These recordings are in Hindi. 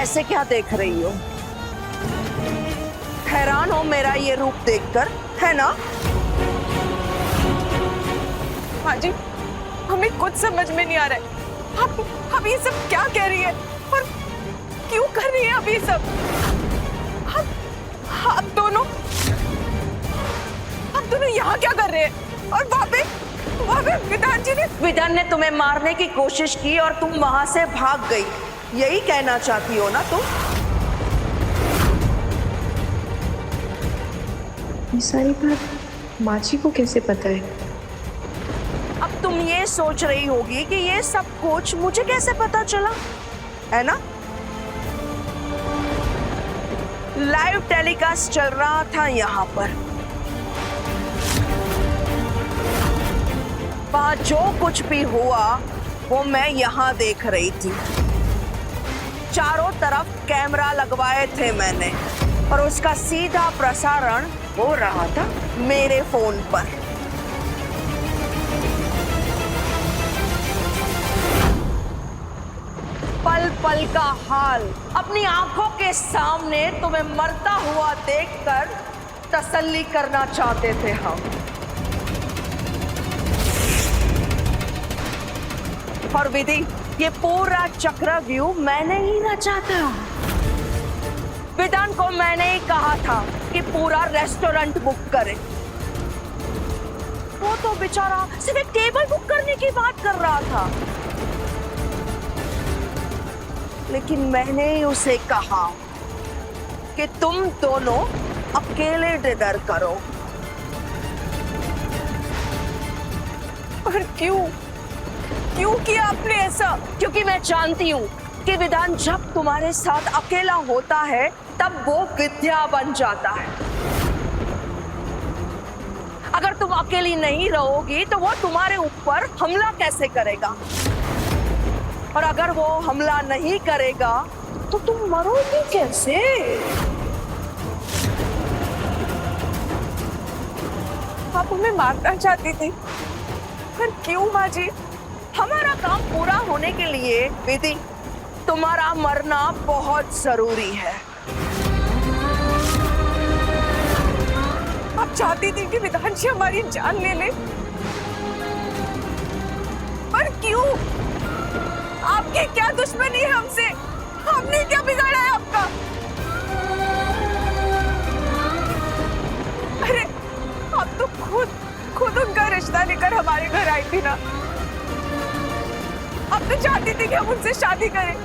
ऐसे क्या देख रही हो? हैरान हो मेरा ये रूप देखकर, है ना? माँ जी, हमें कुछ समझ में नहीं आ रहा है। आप ये सब क्या कह रही है और क्यों कर रही है? अब ये सब आप दोनों यहाँ क्या कर रहे हैं? और वहाँ पे विधान जी ने विधान ने तुम्हें मारने की कोशिश की और तुम वहां से भाग गई, यही कहना चाहती हो ना तुम? ये सारी बात माँ जी को कैसे पता है? अब तुम ये सोच रही होगी कि ये सब कुछ मुझे कैसे पता चला, है ना? लाइव टेलीकास्ट चल रहा था यहाँ पर। वहां जो कुछ भी हुआ वो मैं यहाँ देख रही थी। चारों तरफ कैमरा लगवाए थे मैंने और उसका सीधा प्रसारण हो रहा था मेरे फोन पर। पल पल का हाल अपनी आंखों के सामने तुम्हें मरता हुआ देखकर तसल्ली करना चाहते थे हम। और विधि, ये पूरा चक्रव्यूह मैंने ही रचा था। विधान को मैंने ही कहा था कि पूरा रेस्टोरेंट बुक करे। वो तो बेचारा सिर्फ एक टेबल बुक करने की बात कर रहा था, लेकिन मैंने ही उसे कहा कि तुम दोनों अकेले डिनर करो। और क्यों किया आपने ऐसा? क्योंकि मैं जानती हूँ कि विधान जब तुम्हारे साथ अकेला होता है तब वो विद्या बन जाता है। अगर तुम अकेली नहीं रहोगी तो वो तुम्हारे ऊपर हमला कैसे करेगा? और अगर वो हमला नहीं करेगा तो तुम मरोगी कैसे? आप हमें मारना चाहती थी, पर क्यों माँ जी? हमारा काम पूरा होने के लिए विधि, तुम्हारा मरना बहुत जरूरी है। आप चाहती थी कि विधान जी हमारी जान ले ले, पर क्यों? आपकी क्या दुश्मनी है हमसे? हमने क्या बिगाड़ा है आपका? अरे आप तो खुद उनका रिश्ता लेकर हमारे घर आई थी ना। आप तो चाहती थी कि हम उनसे शादी करें,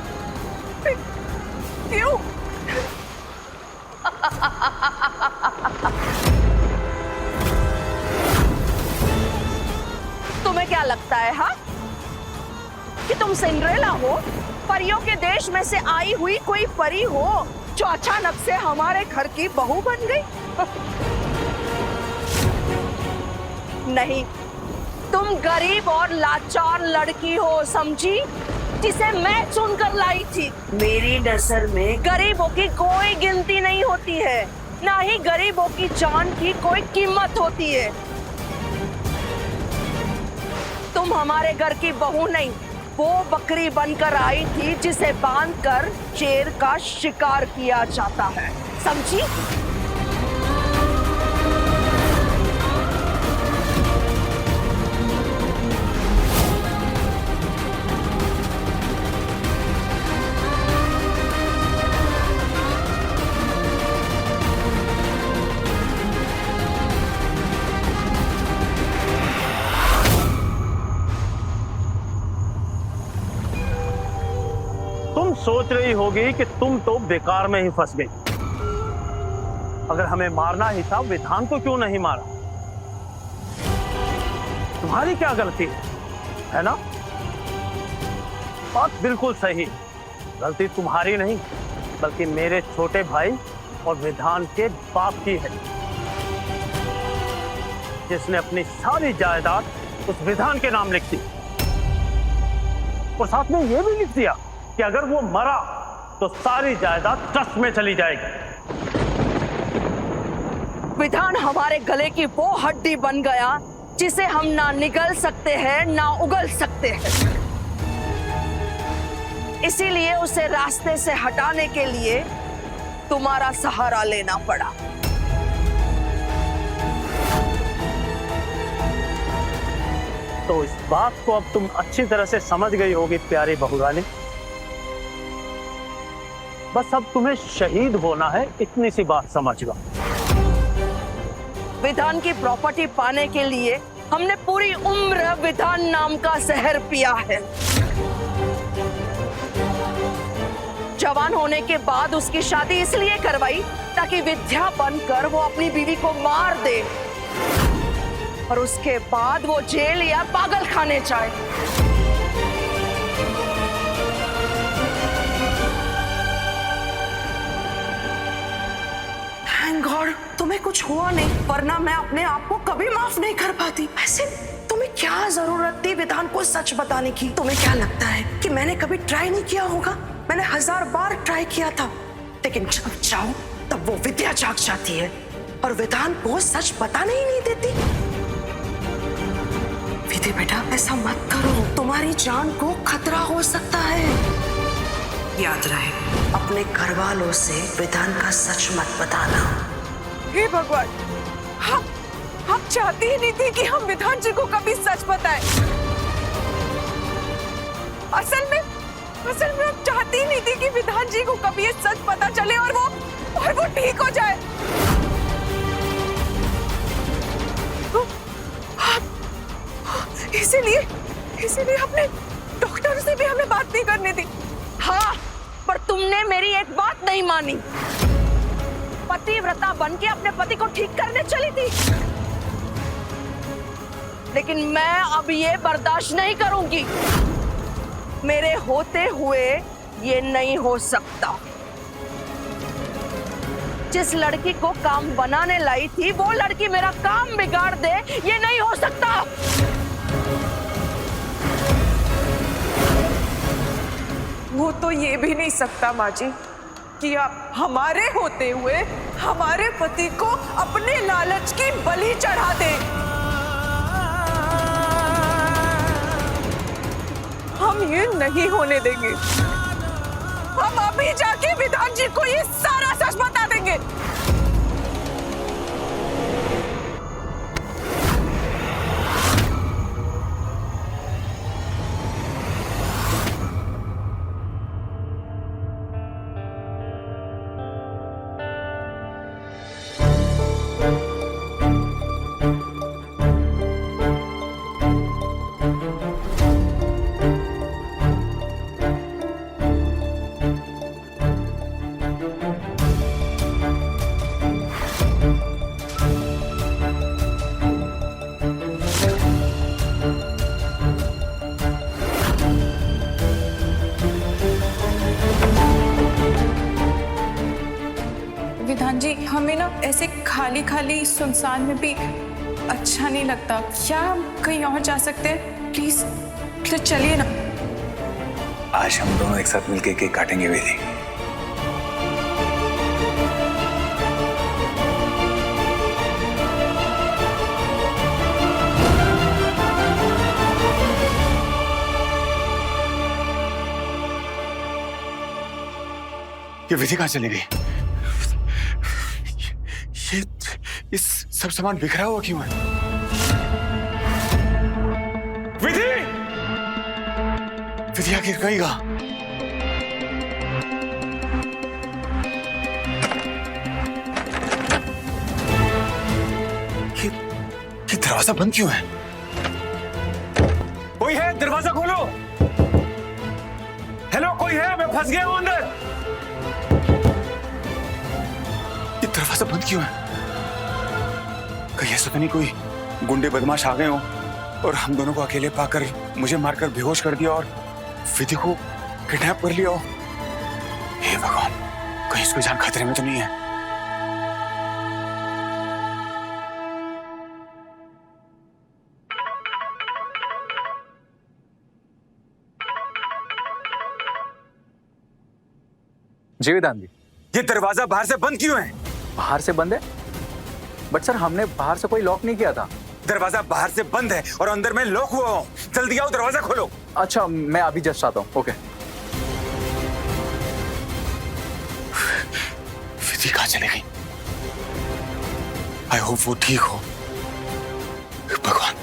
क्यों? तुम्हें क्या लगता है हाँ, कि तुम सिंड्रेला हो? परियों के देश में से आई हुई कोई परी हो जो अचानक से हमारे घर की बहू बन गई? नहीं, तुम गरीब और लाचार लड़की हो, समझी, जिसे मैं चुनकर लाई थी। मेरी नजर में गरीबों की कोई गिनती नहीं होती है, ना ही गरीबों की जान की कोई कीमत होती है। तुम हमारे घर की बहू नहीं, वो बकरी बनकर आई थी जिसे बांधकर शेर का शिकार किया जाता है, समझी? तुम सोच रही होगी कि तुम तो बेकार में ही फंस गई। अगर हमें मारना ही था, विधान को क्यों नहीं मारा? तुम्हारी क्या गलती है ना? बात बिल्कुल सही, गलती तुम्हारी नहीं बल्कि मेरे छोटे भाई और विधान के बाप की है, जिसने अपनी सारी जायदाद उस विधान के नाम लिख दी और साथ में यह भी लिख दिया कि अगर वो मरा तो सारी जायदाद ट्रस्ट में चली जाएगी। विधान हमारे गले की वो हड्डी बन गया जिसे हम ना निगल सकते हैं ना उगल सकते हैं। इसीलिए उसे रास्ते से हटाने के लिए तुम्हारा सहारा लेना पड़ा। तो इस बात को अब तुम अच्छी तरह से समझ गई होगी प्यारी बहुरानी। बस अब तुम्हें शहीद होना है, इतनी सी बात समझ लो। विधान की प्रॉपर्टी पाने के लिए हमने पूरी उम्र विधान नाम का जहर पिया है। जवान होने के बाद उसकी शादी इसलिए करवाई ताकि विद्या बनकर वो अपनी बीवी को मार दे और उसके बाद वो जेल या पागल खाने जाए। थैंक गॉड तुम्हें कुछ हुआ नहीं, वरना मैं अपने आप को कभी माफ नहीं कर पाती। ऐसे तुम्हें क्या जरूरत थी विधान को सच बताने की? तुम्हें क्या लगता है कि मैंने कभी ट्राई नहीं किया होगा? मैंने 1000 बार ट्राई किया था, लेकिन जब चाहूं तब वो विद्या जाग जाती है और विधान को सच बताने ही नहीं देती। विद्या बेटा ऐसा मत करो, तुम्हारी जान को खतरा हो सकता है। याद रहे अपने घर वालों से विधान का सच मत बताना। हे भगवान, हम चाहती ही नहीं थी कि हम विधान जी को कभी सच बताएं। असल में हम चाहती ही नहीं थी कि विधान जी को कभी ये सच पता चले और वो ठीक हो जाए। इसीलिए अपने डॉक्टर से भी हमें बात नहीं करनी थी। हाँ, पर तुमने मेरी एक बात नहीं मानी। पतिव्रता बनके अपने पति को ठीक करने चली थी, लेकिन मैं अब ये बर्दाश्त नहीं करूंगी। मेरे होते हुए ये नहीं हो सकता। जिस लड़की को काम बनाने लाई थी वो लड़की मेरा काम बिगाड़ दे, ये नहीं हो सकता। वो तो ये भी नहीं सकता माँ जी कि आप हमारे होते हुए हमारे पति को अपने लालच की बलि चढ़ा दें। हम ये नहीं होने देंगे। हम अभी जाके विधान जी को ये सारा सच बता देंगे। विधान जी, हमें ना ऐसे खाली खाली सुनसान में भी अच्छा नहीं लगता। क्या हम कहीं और जा सकते हैं? प्लीज चलिए ना। आज हम दोनों एक साथ मिलके केक काटेंगे वेदी। ये विधि कहाँ चली गई? ये सब सामान बिखरा हुआ क्यों है? विधि! विधि आखिर कहीं गया? ये दरवाजा बंद क्यों है? कोई है? दरवाजा खोलो। हेलो, कोई है? मैं फंस गया हूं अंदर। ये दरवाजा बंद क्यों है? कहीं ऐसा तो नहीं कोई गुंडे बदमाश आ गए हो और हम दोनों को अकेले पाकर मुझे मारकर बेहोश कर दिया और विधि को किडनैप कर लिया हो? हे भगवान, कहीं इसकी जान खतरे में तो नहीं है? जी विधान जी। ये दरवाजा बाहर से बंद क्यों है? बाहर से बंद है? बट सर, हमने बाहर से कोई लॉक नहीं किया था। दरवाजा बाहर से बंद है और अंदर में लॉक हुआ हूं। जल्दी आओ, दरवाजा खोलो। अच्छा, मैं अभी जस्ट आता हूँ। ओके। चली गई। आई होप वो ठीक हो। भगवान,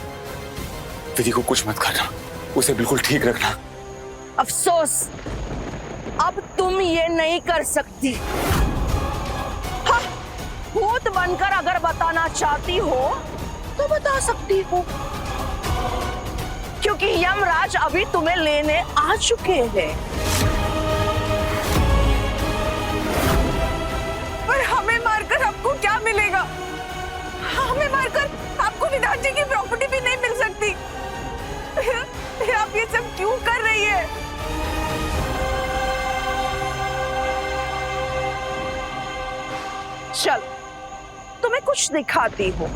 विधि को कुछ मत करना, उसे बिल्कुल ठीक रखना। अफसोस, अब तुम ये नहीं कर सकती। हाँ, भूत बनकर अगर बताना चाहती हो तो बता सकती हो, क्योंकि यमराज अभी तुम्हें लेने आ चुके हैं। पर हमें मारकर आपको क्या मिलेगा? हमें मारकर आपको विधान जी की प्रॉपर्टी भी नहीं मिल सकती। आप ये सब क्यों कर रही है? चल, तुम्हें कुछ दिखाती हूँ।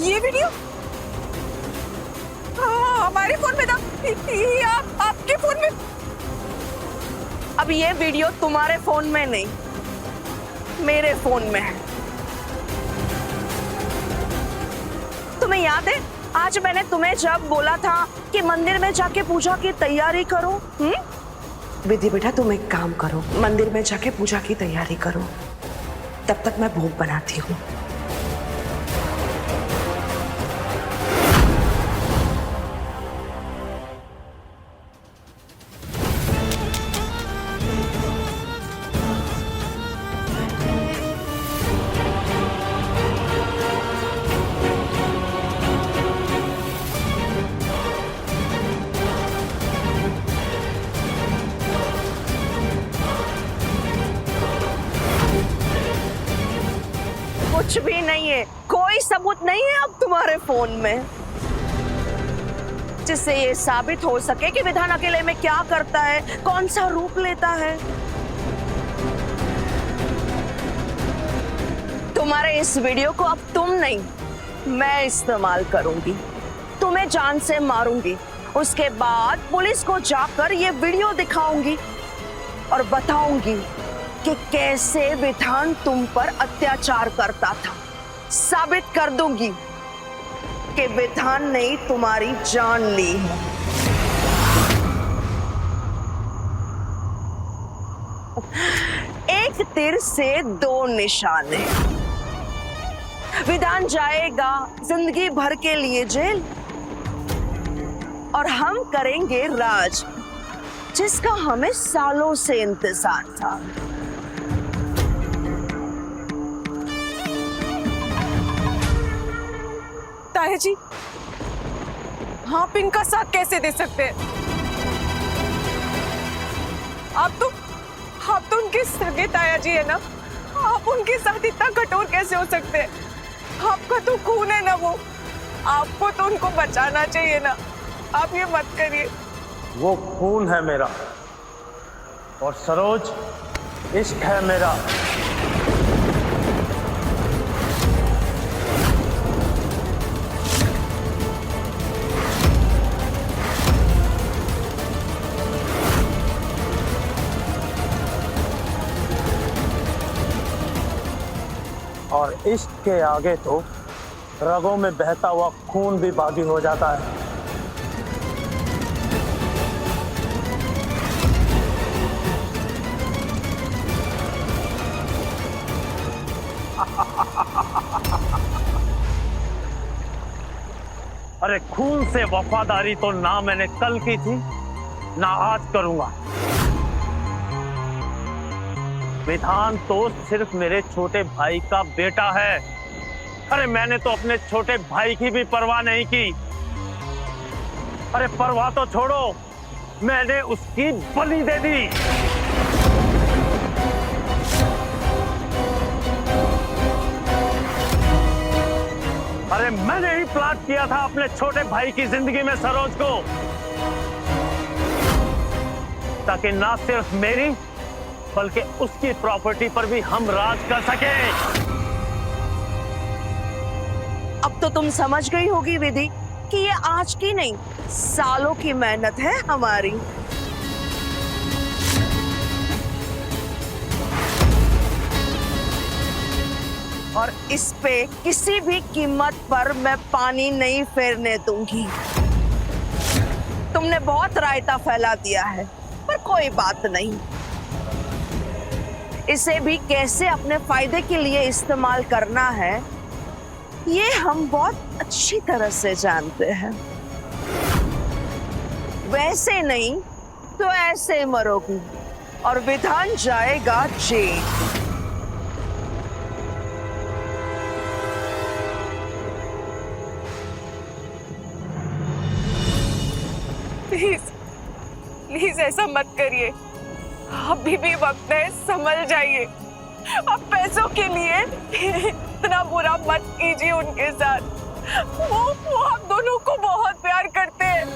ये वीडियो हमारे फोन में था। ये आपके फोन में? अब ये वीडियो तुम्हारे फोन में नहीं, मेरे फोन में है। तुम्हें याद है आज मैंने तुम्हें जब बोला था कि मंदिर में जाके पूजा की तैयारी करो? विधि बेटा, तुम एक काम करो, मंदिर में जाके पूजा की तैयारी करो, तब तक मैं भोग बनाती हूँ। कुछ भी नहीं है, कोई सबूत नहीं है अब तुम्हारे फोन में जिससे ये साबित हो सके कि विधान अकेले में क्या करता है, कौन सा रूप लेता है। तुम्हारे इस वीडियो को अब तुम नहीं, मैं इस्तेमाल करूंगी, तुम्हें जान से मारूंगी। उसके बाद पुलिस को जाकर ये वीडियो दिखाऊंगी और बताऊंगी कि कैसे विधान तुम पर अत्याचार करता था। साबित कर दूंगी कि विधान ने तुम्हारी जान ली है। एक तीर से दो निशाने। विधान जाएगा जिंदगी भर के लिए जेल और हम करेंगे राज, जिसका हमें सालों से इंतजार था। ताया जी, आप इनका साथ कैसे दे सकते हैं? आप तो उनके सगे ताया जी है ना, आप उनके साथ इतना कठोर कैसे हो सकते हैं? आपका तो खून है ना वो, आपको तो उनको बचाना चाहिए ना, आप ये मत करिए। वो खून है मेरा और सरोज इश्क है मेरा। और इश्क के आगे तो रगों में बहता हुआ खून भी बागी हो जाता है। अरे खून से वफादारी तो ना मैंने कल की थी ना आज करूंगा। विधान तो सिर्फ मेरे छोटे भाई का बेटा है। अरे मैंने तो अपने छोटे भाई की भी परवाह नहीं की। अरे परवाह तो छोड़ो, मैंने उसकी बलि दे दी। अरे मैंने ही प्लाट किया था अपने छोटे भाई की जिंदगी में सरोज को, ताकि ना सिर्फ मेरी बल्कि उसकी प्रॉपर्टी पर भी हम राज कर सके। अब तो तुम समझ गई होगी विधि कि ये आज की नहीं, सालों की मेहनत है हमारी। और इस पे किसी भी कीमत पर मैं पानी नहीं फेरने दूंगी। तुमने बहुत रायता फैला दिया है, पर कोई बात नहीं। इसे भी कैसे अपने फायदे के लिए इस्तेमाल करना है, ये हम बहुत अच्छी तरह से जानते हैं। वैसे नहीं तो ऐसे मरोगी और विधान जाएगा जेल। प्लीज प्लीज ऐसा मत करिए, अभी भी वक्त है, संभल जाइए। अब पैसों के लिए इतना बुरा मत कीजिए उनके साथ। वो आप दोनों को बहुत प्यार करते हैं।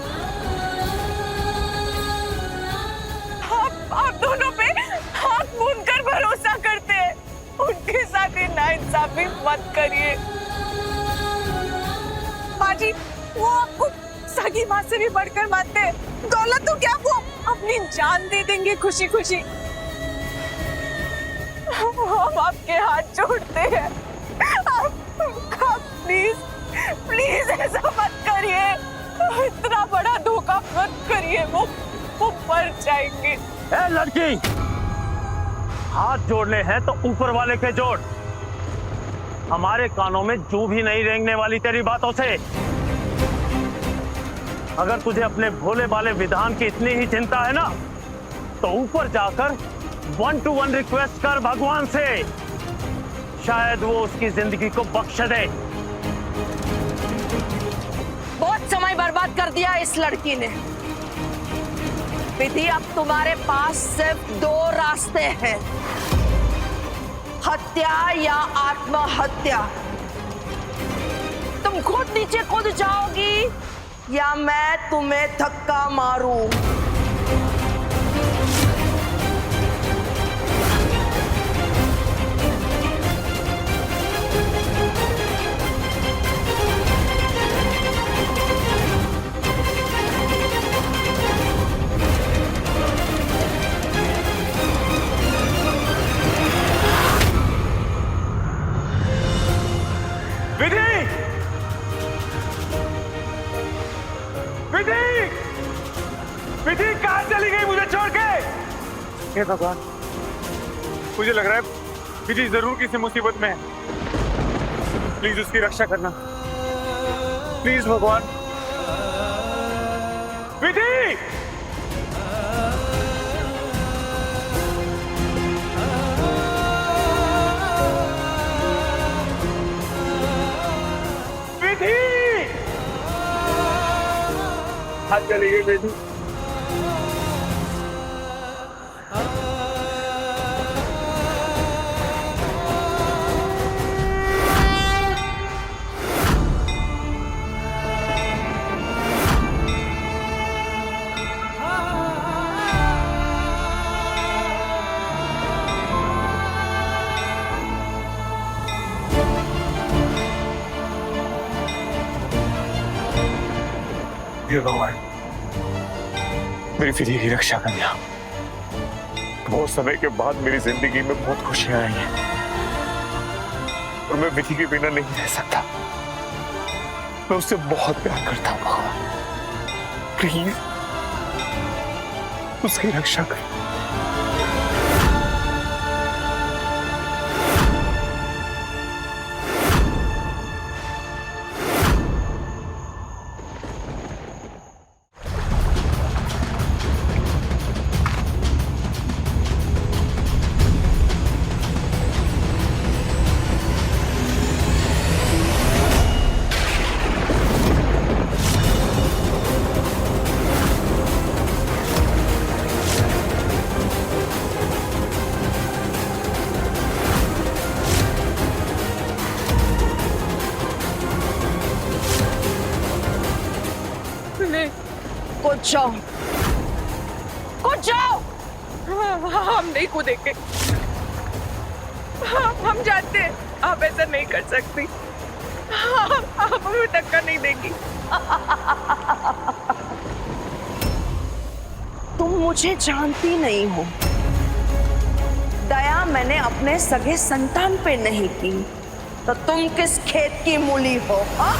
आप दोनों पे हाथ मूंद कर भरोसा करते हैं। उनके साथ ये नाइंसाफी मत करिए। माँ जी, वो आपको सगी माँ से भी बढ़कर मानते हैं। दौलत तो क्या, वो अपनी जान दे देंगे खुशी खुशी। हम आपके हाथ जोड़ते हैं। आप प्लीज प्लीज ऐसा मत करिए, इतना बड़ा धोखा मत करिए। वो मर जाएंगे। ए लड़की, हाथ जोड़ने हैं तो ऊपर वाले के जोड़। हमारे कानों में जू भी नहीं रेंगने वाली तेरी बातों से। अगर तुझे अपने भोले भाले विधान की इतनी ही चिंता है ना, तो ऊपर जाकर 1-to-1 रिक्वेस्ट कर भगवान से, शायद वो उसकी जिंदगी को बख्श दे। बहुत समय बर्बाद कर दिया इस लड़की ने। विधि, अब तुम्हारे पास सिर्फ 2 रास्ते हैं, हत्या या आत्महत्या। तुम खुद नीचे कूद जाओगी या मैं तुम्हें धक्का मारूं। विधि! विधि! विधि कहाँ चली गई मुझे छोड़ के? हे भगवान, मुझे लग रहा है विधि जरूर किसी मुसीबत में है। प्लीज उसकी रक्षा करना, प्लीज भगवान। विधि! विधि! हाथ चली गई विधि। हे भगवान, मेरी विधि की रक्षा करना। बहुत समय के बाद मेरी जिंदगी में बहुत खुशियां आई हैं और मैं विधि के बिना नहीं रह सकता। मैं उससे बहुत प्यार करता हूँ भगवान, प्लीज उसकी रक्षा कर। कूद जाओ, कूद जाओ। हम नहीं कूदेंगे। हम जानते हैं आप ऐसा नहीं कर सकती। आप हमें धक्का नहीं देंगी। तुम मुझे जानती नहीं हो। दया मैंने अपने सगे संतान पे नहीं की, तो तुम किस खेत की मूली हो? हाँ?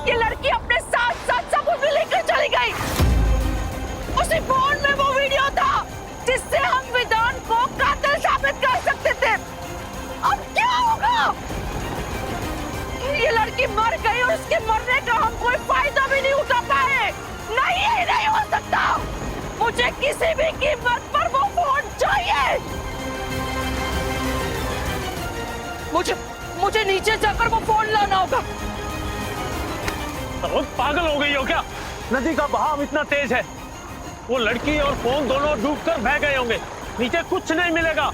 ये लड़की अपने साथ साथ सब कुछ भी लेकर चली गई। उसी फोन में वो वीडियो था जिससे हम विधान को कातिल साबित कर सकते थे। अब क्या होगा? ये लड़की मर गई और उसके मरने का हम कोई फायदा भी नहीं उठा पाए। नहीं, ये नहीं हो सकता। मुझे किसी भी कीमत पर वो फोन चाहिए। मुझे नीचे जाकर वो फोन लाना होगा। तुम पागल हो गई हो क्या? नदी का बहाव इतना तेज है, वो लड़की और फोन दोनों डूबकर बह गए होंगे। नीचे कुछ नहीं मिलेगा।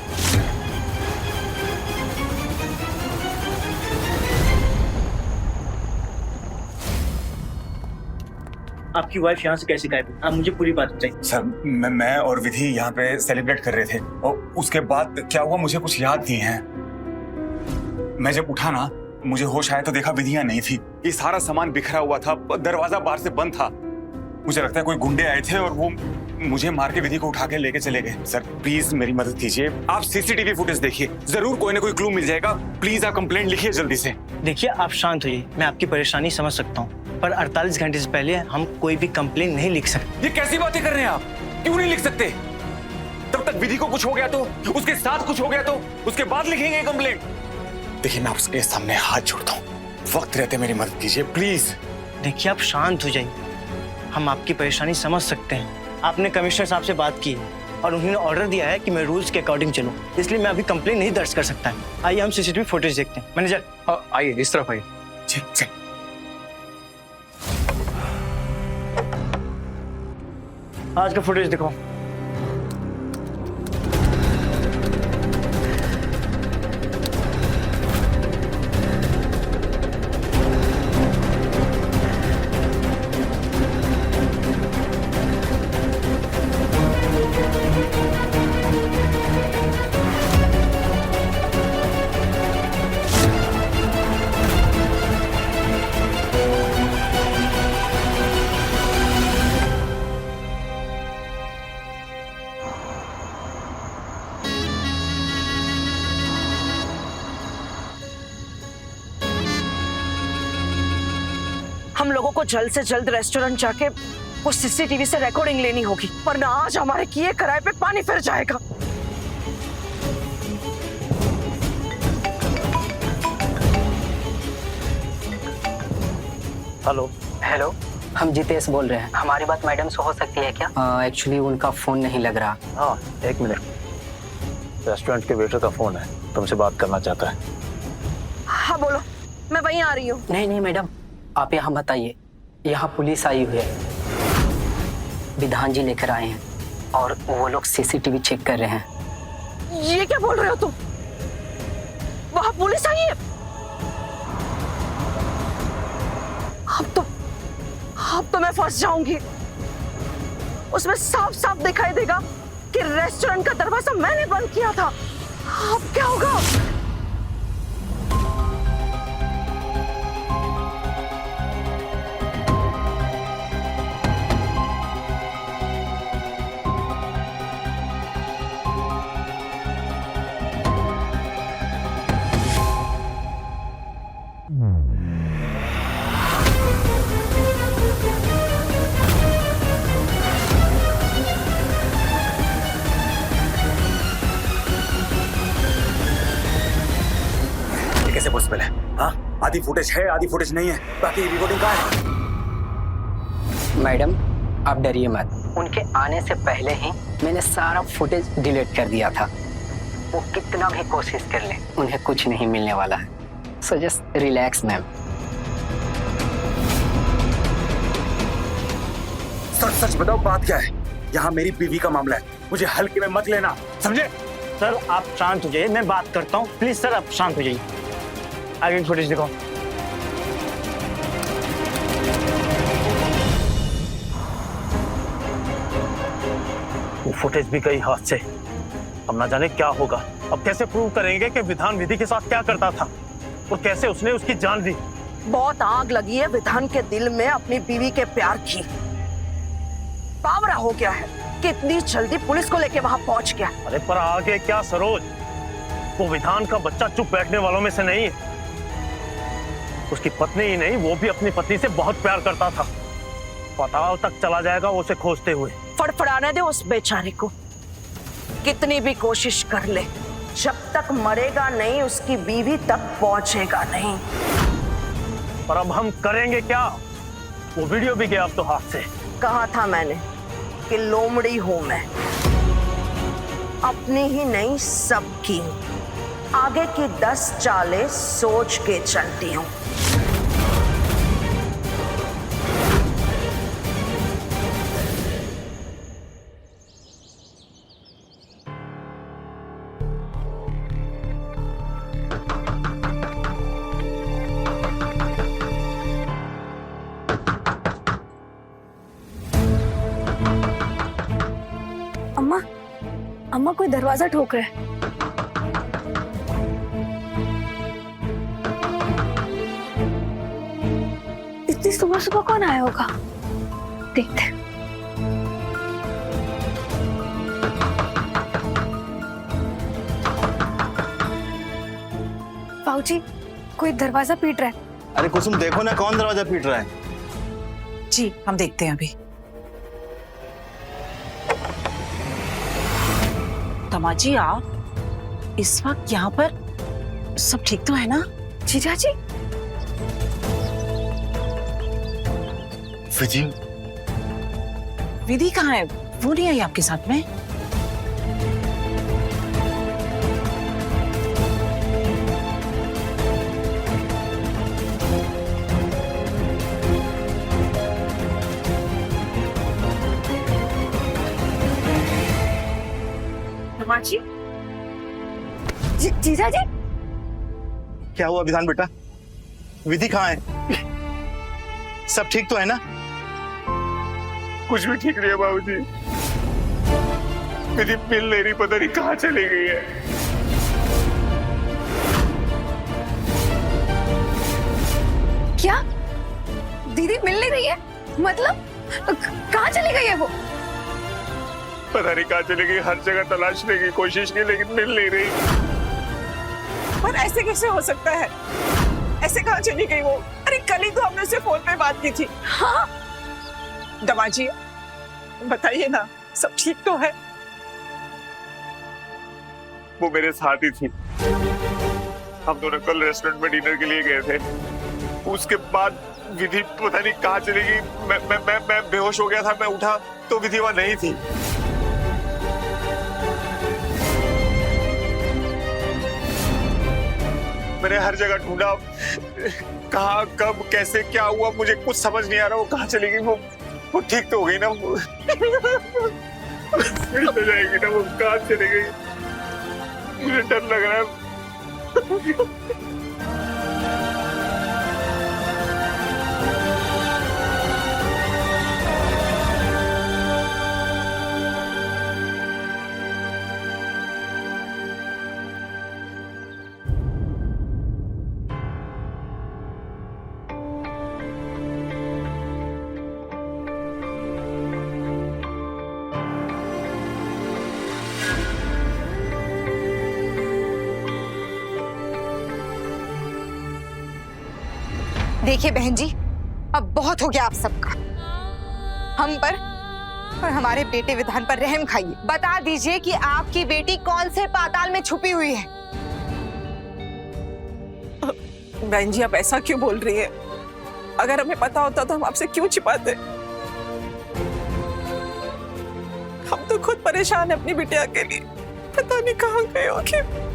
आपकी वाइफ यहाँ से कैसे गायब हुई? आप मुझे पूरी बात बताइए। सर मैं और विधि यहाँ पे सेलिब्रेट कर रहे थे और उसके बाद क्या हुआ मुझे कुछ याद नहीं है। मैं जब उठा ना मुझे होश आया तो देखा विधि यहाँ नहीं थी। ये सारा सामान बिखरा हुआ था, दरवाजा बाहर से बंद था। मुझे लगता है कोई गुंडे आए थे और वो मुझे मार के विधि को उठा के लेके चले गए। सर प्लीज मेरी मदद कीजिए, आप सीसीटीवी फुटेज देखिए, जरूर कोई ना कोई क्लू मिल जाएगा। प्लीज आप कंप्लेंट लिखिए जल्दी से। देखिए आप शांत होइए, मैं आपकी परेशानी समझ सकता हूँ, पर 48 घंटे से पहले हम कोई भी कंप्लेंट नहीं लिख सकते। ये कैसी बातें कर रहे हैं आप? क्यों नहीं लिख सकते? तब तक विधि को कुछ हो गया तो, उसके साथ कुछ हो गया तो उसके बाद लिखेंगे कंप्लेंट। देखिए मैं आपके सामने हाथ जोड़ता हूँ, वक्त रहते मेरी मदद कीजिए प्लीज। देखिए आप शांत हो जाइए, हम आपकी परेशानी समझ सकते हैं। आपने कमिश्नर साहब से बात की है और उन्होंने ऑर्डर दिया है कि मैं रूल्स के अकॉर्डिंग चलूं, इसलिए मैं अभी कंप्लेंट नहीं दर्ज कर सकता। आइए हम सीसीटीवी फुटेज देखते हैं। मैनेजर आइए इस तरफ आइए। ठीक। आज का फुटेज दिखाओ। हम लोगों को जल्द से जल्द रेस्टोरेंट जाके वो सीसीटीवी से रिकॉर्डिंग लेनी होगी, वरना आज हमारे किए कराए पे पानी फिर जाएगा। हेलो हेलो, हम जितेश बोल रहे हैं। हमारी बात मैडम से हो सकती है क्या? एक्चुअली उनका फोन नहीं लग रहा। हाँ एक मिनट, रेस्टोरेंट के वेटर का फोन है, तुमसे बात करना चाहता है। हाँ बोलो, मैं वहीं आ रही हूँ। नहीं मैडम, आप यहाँ मत आइए, यहाँ पुलिस आई हुई है। विधान जी लेकर आए हैं और वो लोग सीसीटीवी चेक कर रहे हैं। ये क्या बोल रहे हो तुम? वहाँ पुलिस आई है? अब तो मैं फंस जाऊंगी। उसमें साफ साफ दिखाई देगा कि रेस्टोरेंट का दरवाजा मैंने बंद किया था। अब क्या होगा? कैसे पॉसिबल है? हाँ आधी फुटेज है आधी फुटेज नहीं है, बाकी रिकॉर्डिंग कहाँ है? मैडम आप डरिए मत, उनके आने से पहले ही मैंने सारा फुटेज डिलीट कर दिया था। वो कितना भी कोशिश कर ले, उन्हें कुछ नहीं मिलने वाला है। So just relax ma'am. सच सच बताओ बात क्या है? यहाँ मेरी बीवी का मामला है, मुझे हल्के में मत लेना, समझे? सर आप शांत हो जाइए, मैं बात करता हूँ। प्लीज सर आप शांत हो जाइए। आगे की फुटेज दिखाओ। वो फुटेज भी गई हाथ से। अब ना जाने क्या होगा। अब कैसे प्रूव करेंगे कि विधान विधि के साथ क्या करता था और कैसे उसने उसकी जान ली। बहुत आग लगी है विधान के दिल में अपनी बीवी के प्यार की। बावरा हो गया है कि इतनी जल्दी पुलिस को लेके वहां पहुंच गया। अरे पर आगे क्या सरोज, वो विधान का बच्चा चुप बैठने वालों में से नहीं है। उसकी पत्नी ही नहीं, वो भी अपनी पत्नी से बहुत प्यार करता था। पाताल तक चला जाएगा वो उसे खोजते हुए। फड़फड़ाने दे उस बेचारे को, कितनी भी कोशिश कर ले, जब तक मरेगा नहीं उसकी बीवी तक पहुंचेगा नहीं। पर अब हम करेंगे क्या? वो वीडियो भी गया अब तो हाथ से। कहा था मैंने कि लोमड़ी हूं मैं, अपनी ही नहीं सबकी। आगे की 10 चालें सोच के चलती हूं। अम्मा, अम्मा कोई दरवाजा ठोक रहा है। इतनी सुबह सुबह कौन आया होगा? देखते हैं। बाबूजी, कोई दरवाजा पीट रहा है। अरे कुसुम देखो ना कौन दरवाजा पीट रहा है। जी हम देखते हैं अभी। तमाजी आप इस वक्त यहाँ पर सब ठीक तो है ना? जीजा जी, विधि, विधि कहाँ है? वो नहीं आई आपके साथ में? तमाची, जीजा जी, क्या हुआ विधान बेटा? विधि कहाँ है? सब ठीक तो है ना? कुछ भी ठीक नहीं है बाबूजी। विधि मिल नहीं रही, पता नहीं कहाँ चली गई है। क्या दीदी मिल नहीं रही है? मतलब कहाँ चली गई है वो? पता नहीं कहाँ चली गई, हर जगह तलाशने की कोशिश की लेकिन मिल नहीं रही। पर ऐसे कैसे हो सकता है? ऐसे कहाँ चली गई वो? अरे कल ही तो हमने उससे फोन पे बात की थी। हाँ, दमाजी बताइए ना, सब ठीक तो है? वो मेरे साथ ही थी। हम दोनों कल रेस्टोरेंट में डिनर के लिए गए थे। उसके बाद विधि पता नहीं कहाँ चली गई। मैं बेहोश हो गया था। मैं उठा तो विधि वहां नहीं थी। मैंने हर जगह ढूंढा, कहाँ कब कैसे क्या हुआ मुझे कुछ समझ नहीं आ रहा। वो कहाँ चली गई? वो ठीक तो हो गई ना? वो तो जाएगी ना? वो कहाँ चली गई? मुझे डर लग रहा है। देखिए बहन जी, अब बहुत हो गया आप सबका। हम पर और हमारे बेटे विधान पर रहम खाइए। बता दीजिए कि आपकी बेटी कौन से पाताल में छुपी हुई है। बहन जी आप ऐसा क्यों बोल रही है? अगर हमें पता होता तो हम आपसे क्यों छिपाते? हम तो खुद परेशान है अपनी बिटिया के लिए। पता नहीं कहाँ गए होंगे।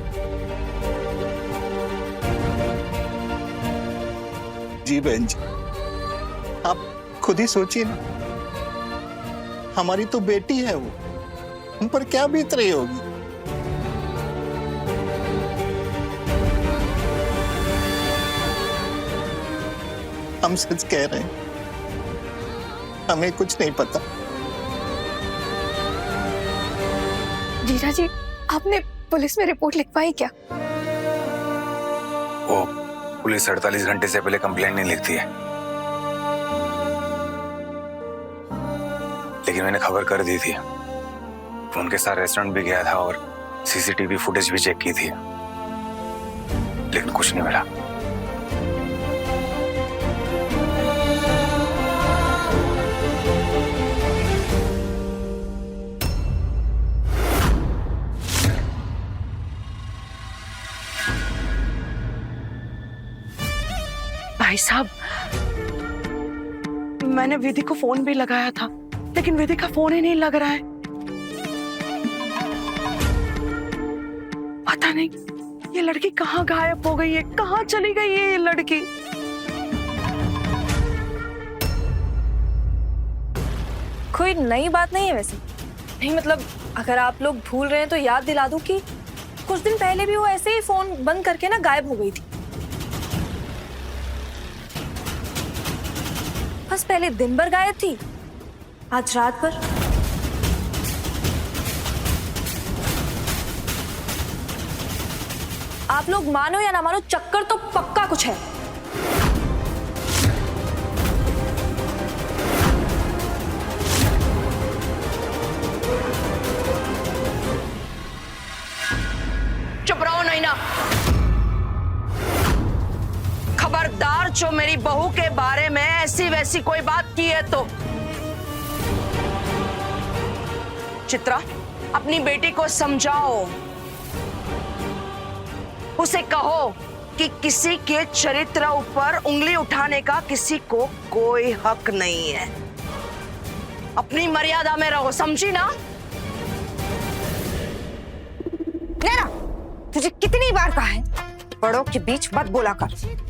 जी बहन जी, आप खुद ही सोचिए ना, हमारी तो बेटी है वो, हम पर क्या बीत रही होगी। हम सच कह रहे हैं, हमें कुछ नहीं पता। जीजा जी, आपने पुलिस में रिपोर्ट लिखवाई क्या? वो पुलिस 48 घंटे से पहले कंप्लेंट नहीं लिखती है, लेकिन मैंने खबर कर दी थी। फोन के साथ रेस्टोरेंट भी गया था और सीसीटीवी फुटेज भी चेक की थी, लेकिन कुछ नहीं मिला। भाई साहब, मैंने विधि को फोन भी लगाया था, लेकिन विधि का फोन ही नहीं लग रहा है। पता नहीं ये लड़की कहाँ गायब हो गई है, कहाँ चली गई है ये लड़की। कोई नई बात नहीं है वैसे। नहीं मतलब अगर आप लोग भूल रहे हैं तो याद दिला दूं कि कुछ दिन पहले भी वो ऐसे ही फोन बंद करके ना गायब हो गई थी। बस पहले दिन भर गायब थी, आज रात भर। आप लोग मानो या ना मानो, चक्कर तो पक्का कुछ है। चुप रहो नैना। खबरदार जो मेरी बहू के बारे में ऐसी वैसी कोई बात की है तो। चित्रा, अपनी बेटी को समझाओ, उसे कहो कि किसी के चरित्र ऊपर उंगली उठाने का किसी को कोई हक नहीं है। अपनी मर्यादा में रहो, समझी ना? नैना, तुझे कितनी बार कहा है बड़ों के बीच मत बोला कर।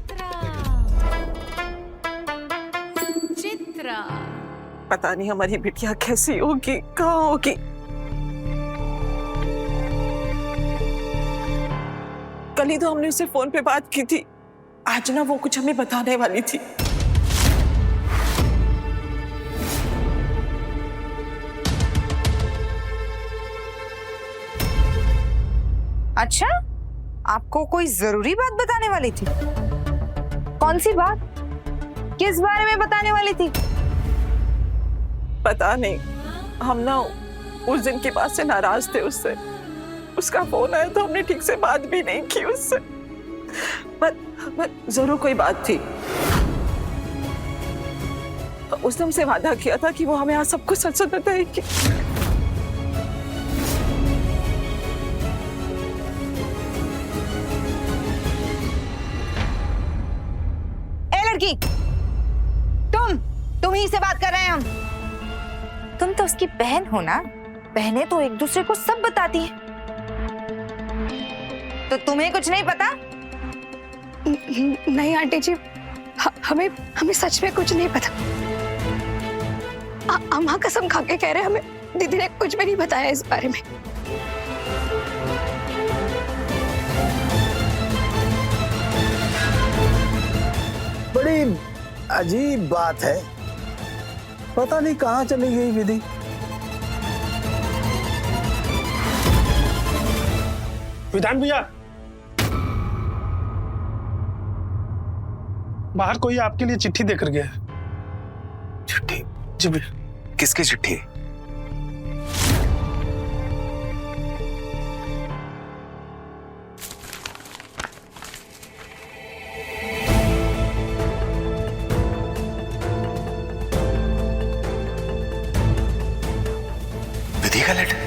पता नहीं हमारी बिटिया कैसी होगी, कहाँ होगी। कल ही तो हमने उससे फोन पे बात की थी, आज ना वो कुछ हमें बताने वाली थी। अच्छा, आपको कोई जरूरी बात बताने वाली थी? कौन सी बात? किस बारे में बताने वाली थी? पता नहीं, हम ना उस दिन के बाद से नाराज थे उससे। उसका फोन आया तो हमने ठीक से बात भी नहीं की उससे। पर जरूर कोई बात थी। उसने हमसे वादा किया था कि वो हमें आज सब कुछ सच सच बताएगी। ए लड़की, तुम ही से बात कर रहे हैं हम। तुम तो उसकी बहन हो ना? बहनें तो एक दूसरे को सब बताती हैं। तो तुम्हें कुछ नहीं पता? नहीं आंटी जी, हमें सच में कुछ नहीं पता। अम्मा कसम खा के कह रहे हैं, हमें दीदी ने कुछ भी नहीं बताया इस बारे में। बड़ी अजीब बात है, पता नहीं कहाँ चली गई विधि। विधान भैया, बाहर कोई आपके लिए चिट्ठी देकर गया है। चिट्ठी? जी भैया। किसकी चिट्ठी? विधि का लेटर?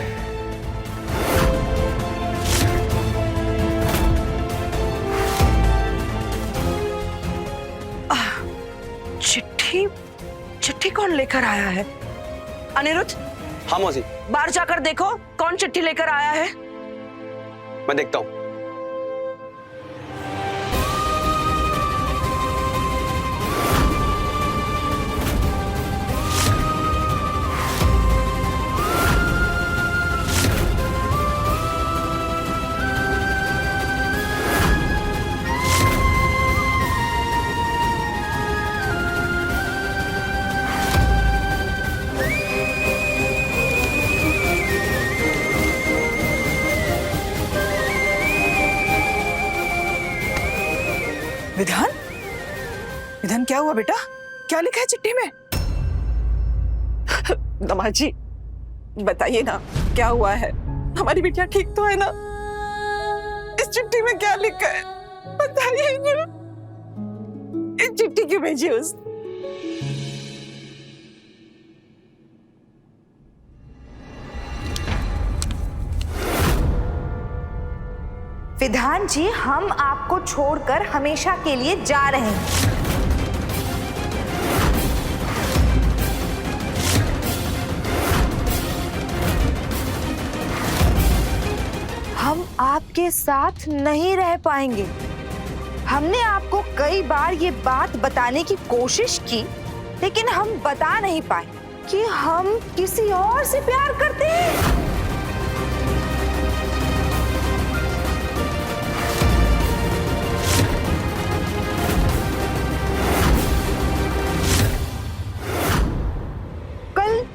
चिट्ठी कौन लेकर आया है? अनिरुद्ध, हाँ मौसी, बाहर जाकर देखो कौन चिट्ठी लेकर आया है। मैं देखता हूँ। विधान क्या हुआ बेटा? क्या लिखा है चिट्ठी में? दमाद जी बताइए ना, क्या हुआ है? हमारी बिटिया ठीक तो है ना? इस चिट्ठी में क्या लिखा है बताइए ना। इस चिट्ठी क्यों भेजी उस? विधान जी, हम आपको छोड़कर हमेशा के लिए जा रहे हैं। हम आपके साथ नहीं रह पाएंगे। हमने आपको कई बार ये बात बताने की कोशिश की, लेकिन हम बता नहीं पाए कि हम किसी और से प्यार करते हैं।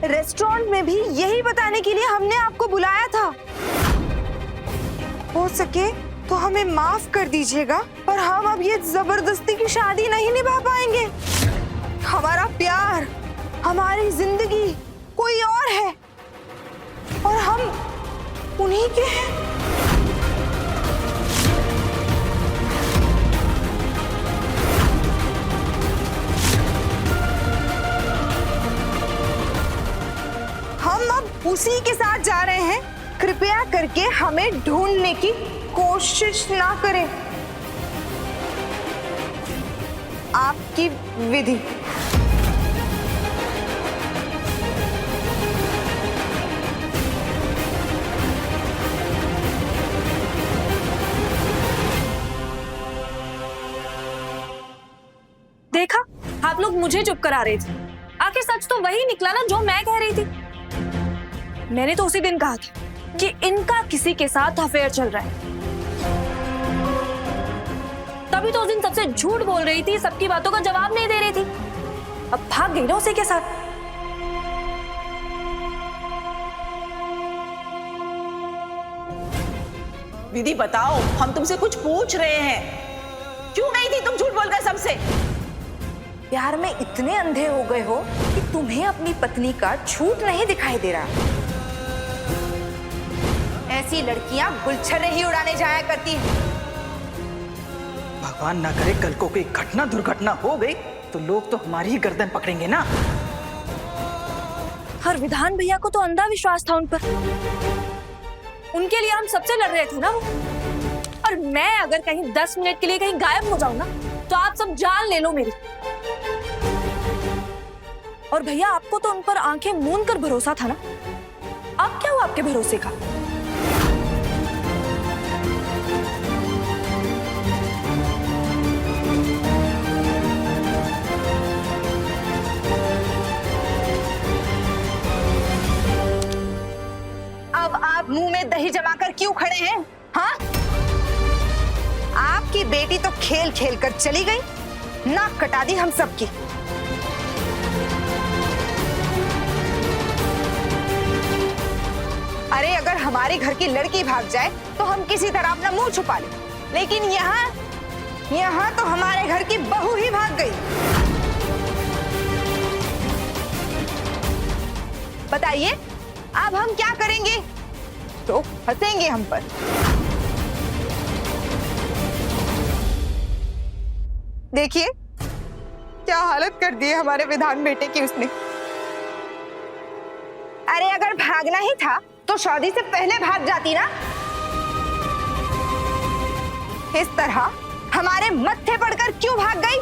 रेस्टोरेंट में भी यही बताने के लिए हमने आपको बुलाया था। हो सके तो हमें माफ कर दीजिएगा, पर हम अब ये जबरदस्ती की शादी नहीं निभा पाएंगे। हमारा प्यार, हमारी जिंदगी कोई और है और हम उन्हीं के हैं। हम अब उसी के साथ जा रहे हैं। कृपया करके हमें ढूंढने की कोशिश ना करें। आपकी विधि। देखा, आप लोग मुझे चुप करा रहे थे। आखिर सच तो वही निकला ना जो मैं कह रही थी। मैंने तो उसी दिन कहा था कि इनका किसी के साथ अफेयर चल रहा है। तभी तो उस दिन सबसे झूठ बोल रही थी, सबकी बातों का जवाब नहीं दे रही थी। अब भाग गई ना उसी के साथ। विधि बताओ, हम तुमसे कुछ पूछ रहे हैं। क्यों गई थी तुम झूठ बोलकर सबसे? प्यार में इतने अंधे हो गए हो कि तुम्हें अपनी पत्नी का झूठ नहीं दिखाई दे रहा। ऐसी लड़कियां गुलछर्रे ही उड़ाने जाया करती हैं। भगवान ना करे कल को कोई घटना दुर्घटना हो गई तो लोग तो हमारी ही गर्दन पकड़ेंगे ना। हर विधान भैया को तो अंधा विश्वास था उन पर। उनके लिए हम सबसे लड़ रहे थे ना वो। और मैं अगर कहीं 10 मिनट के लिए कहीं गायब हो जाऊं ना, तो आप सब जान ले लो मेरी। और भैया, आपको तो उन पर आंखें मूंद कर भरोसा था ना। अब क्या हुआ आपके भरोसे का? अब आप मुंह में दही जमाकर क्यों खड़े हैं? हाँ, आपकी बेटी तो खेल खेल कर चली गई, नाक कटा दी हम सबकी। अरे अगर हमारे घर की लड़की भाग जाए तो हम किसी तरह अपना मुंह छुपा लें, लेकिन यहाँ तो हमारे घर की बहू ही भाग गई। बताइए अब हम क्या करेंगे? तो हंसेंगे हम पर। देखिए क्या हालत कर दी है हमारे विधान बेटे की उसने। अरे अगर भागना ही था तो शादी से पहले भाग जाती ना। इस तरह हमारे मत्थे पड़कर क्यों भाग गई?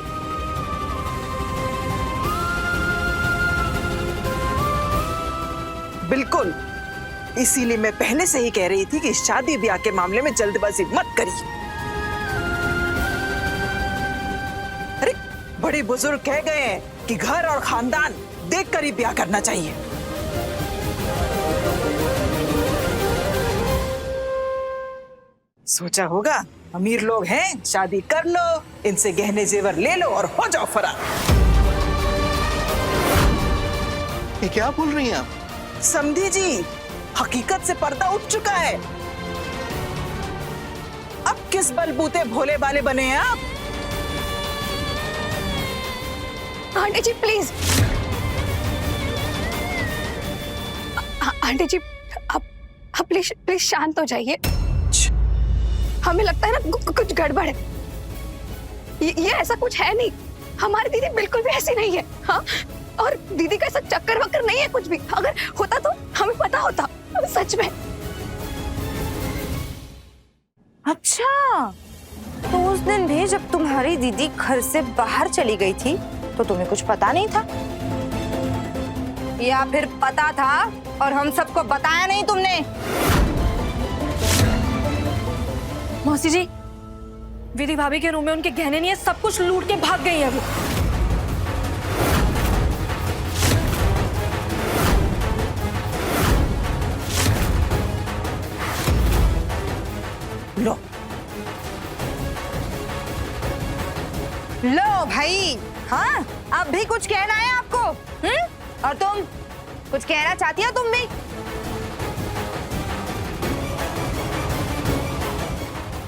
बिल्कुल, इसीलिए मैं पहले से ही कह रही थी कि शादी ब्याह के मामले में जल्दबाजी मत करिए। अरे बड़े बुजुर्ग कह गए हैं कि घर और खानदान देखकर ही ब्याह करना चाहिए। सोचा होगा अमीर लोग हैं, शादी कर लो, इनसे गहने जेवर ले लो और हो जाओ फरार। ये क्या बोल रही हैं आप? समझी जी, हकीकत से पर्दा उठ चुका है। अब किस बलबूते भोले बाले बने हैं आप? आंटी जी प्लीज, आंटी जी आप प्लीज प्लीज शांत हो जाइए। हमें लगता है ना कुछ गड़बड़ है। ये ऐसा कुछ है नहीं, हमारी दीदी बिल्कुल भी ऐसी नहीं है। हाँ, और दीदी का ऐसा चक्कर वक्कर नहीं है कुछ भी। अगर होता तो हमें पता होता, सच में। अच्छा, तो उस दिन भी जब तुम्हारी दीदी घर से बाहर चली गई थी तो तुम्हें कुछ पता नहीं था, या फिर पता था और हम सबको बताया नहीं तुमने? मौसी जी, विधि भाभी के रूम में उनके गहने नहीं है, सब कुछ लूट के भाग गई है वो। लो भाई, हाँ अब भी कुछ कहना है आपको? और तुम कुछ कहना चाहती हो तुम भी?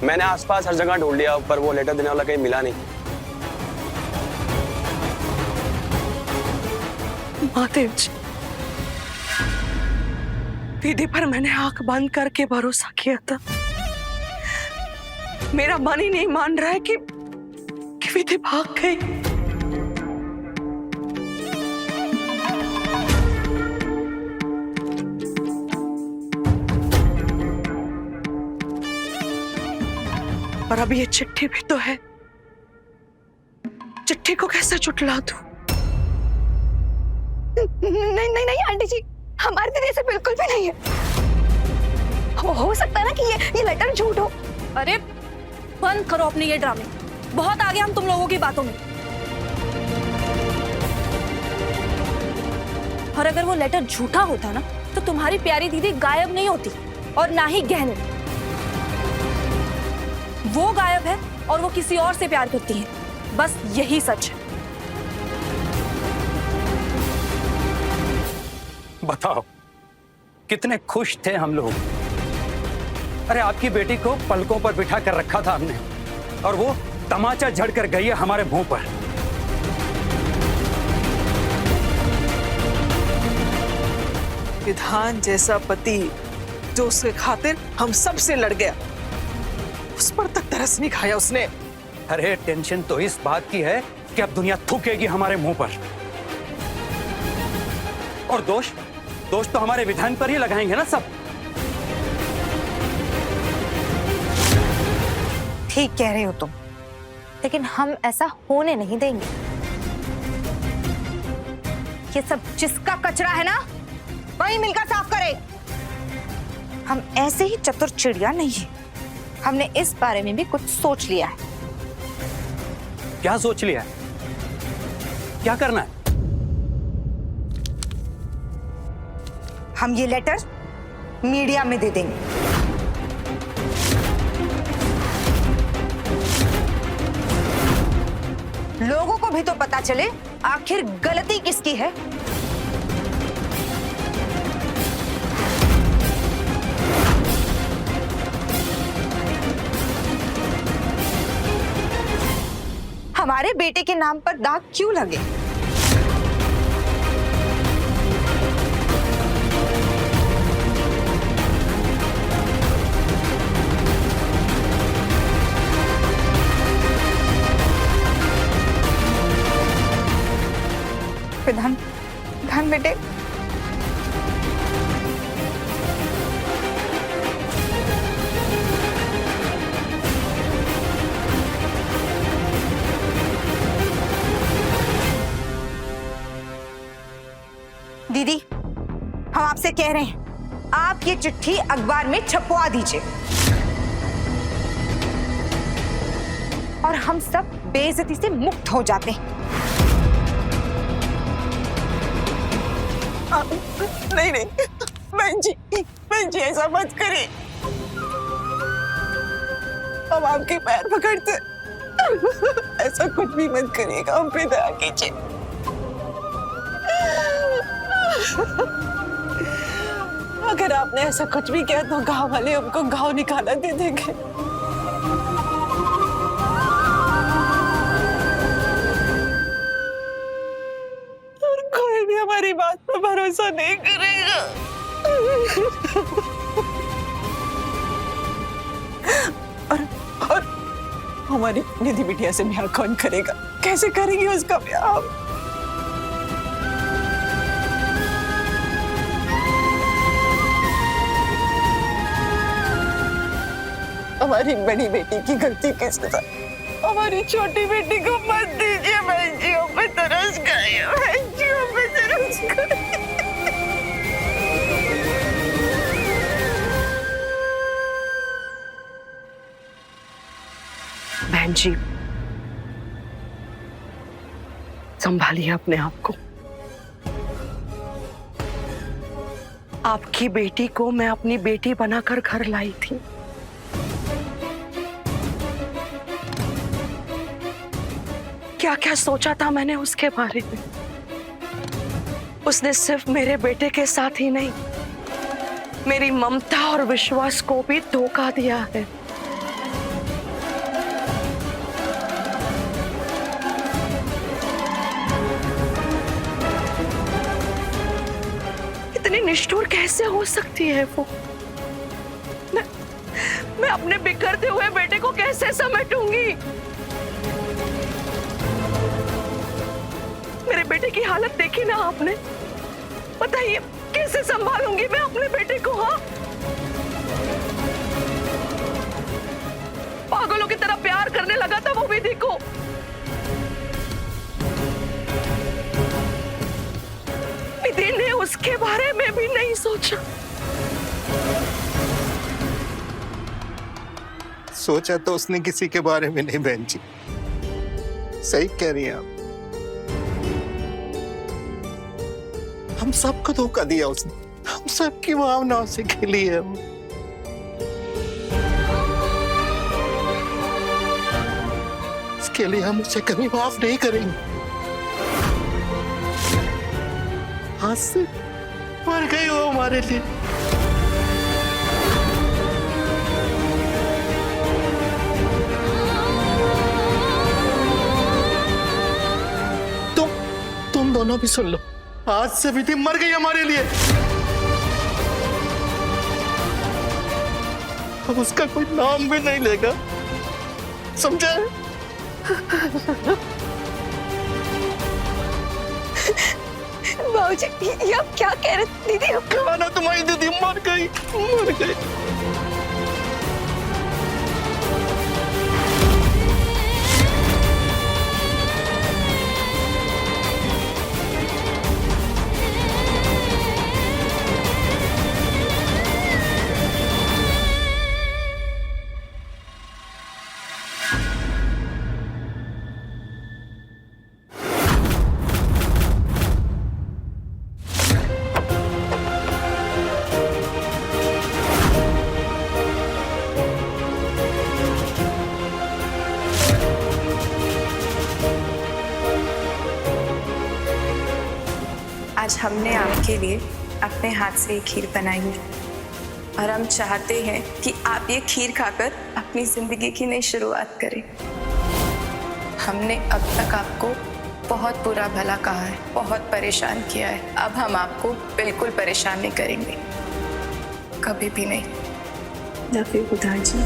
मैंने आसपास हर जगह ढूंढ लिया, पर वो लेटर देने वाला कहीं मिला नहीं। महादेव जी, विधि पर मैंने आंख बंद करके भरोसा किया था। मेरा मन ही नहीं मान रहा है कि विधि भाग गई। और अब ये चिट्ठी भी तो है, चिट्ठी को कैसे जुटला दूं? नहीं नहीं नहीं आंटी जी, हमारी दीदी ऐसे बिल्कुल भी नहीं है। हो सकता है ना कि ये लेटर झूठ हो। अरे बंद करो अपने ये ड्रामे, बहुत आगे हम तुम लोगों की बातों में। और अगर वो लेटर झूठा होता ना तो तुम्हारी प्यारी दीदी गायब नहीं होती, और ना ही गहने। वो गायब है और वो किसी और से प्यार करती है, बस यही सच है। बताओ, कितने खुश थे हम लोग। अरे आपकी बेटी को पलकों पर बिठा कर रखा था हमने, और वो तमाचा झड़ कर गई है हमारे मुंह पर। विधान जैसा पति जो उसके खातिर हम सब से लड़ गया, उस पर तक तरस नहीं खाया उसने। अरे टेंशन तो इस बात की है कि अब दुनिया थूकेगी हमारे मुंह पर, और दोष तो हमारे विधान पर ही लगाएंगे ना सब। ठीक कह रहे हो तुम, लेकिन हम ऐसा होने नहीं देंगे। ये सब जिसका कचरा है ना, वही मिलकर साफ करे। हम ऐसे ही चतुर चिड़िया नहीं है, हमने इस बारे में भी कुछ सोच लिया है। क्या सोच लिया है? क्या करना है? हम ये लेटर मीडिया में दे देंगे। लोगों को भी तो पता चले आखिर गलती किसकी है। हमारे बेटे के नाम पर दाग क्यों लगे? विधान बेटे, दीदी हम आपसे कह रहे हैं, आप ये चिट्ठी अखबार में छपवा दीजिए और हम सब बेइज्जती से मुक्त हो जाते हैं। नहीं नहीं बहन जी ऐसा मत करिए, हम आपके पैर पकड़ते, ऐसा कुछ भी मत करिएगा, हम पे दया कीजिए। अगर आपने ऐसा कुछ भी किया तो गांव वाले हमको गांव निकाला दे देंगे। हमारी बात पर भरोसा नहीं करेगा। और हमारी निधि बिटिया से ब्याह कौन करेगा? कैसे करेंगे उसका ब्याह? हमारी बड़ी बेटी की गलती किसके साथ? हमारी छोटी बेटी को मत दीजिए। बहनजियों पे तरस गए, बहनजियों पे तरस गए। बहन जी, संभालिए अपने आप को। आपकी बेटी को मैं अपनी बेटी बनाकर घर लाई थी। क्या क्या सोचा था मैंने उसके बारे में। उसने सिर्फ मेरे बेटे के साथ ही नहीं, मेरी ममता और विश्वास को भी धोखा दिया है। इतनी निष्ठुर कैसे हो सकती है वो? मैं अपने बिखरते हुए बेटे को कैसे समेटूंगी? मेरे बेटे की हालत देखी ना आपने? बताइए कैसे संभालूंगी मैं अपने बेटे को? हाँ, पागलों की तरह प्यार करने लगा था वो विधि को। विधि ने उसके बारे में भी नहीं सोचा। सोचा तो उसने किसी के बारे में नहीं बहन जी, सही कह रही हैं आप। हम सबको धोखा दिया उसने, हम सबकी भावनाओं से खेली है वो। इसके लिए हम उसे कभी माफ नहीं करेंगे। आज से मर गई वो हमारे लिए। तुम दोनों भी सुन लो, आज से विधि मर गई हमारे लिए। अब उसका कोई नाम भी नहीं लेगा, समझा? बाबूजी, ये आप क्या कह रहे हैं? दीदी कहा ना तुम्हारी दीदी मर गई, मर गई। आज हमने आपके लिए अपने हाथ से ये खीर बनाई है और हम चाहते हैं कि आप ये खीर खाकर अपनी जिंदगी की नई शुरुआत करें। हमने अब तक आपको बहुत बुरा भला कहा है, बहुत परेशान किया है। अब हम आपको बिल्कुल परेशान नहीं करेंगे, कभी भी नहीं। लव यू खुदा जी।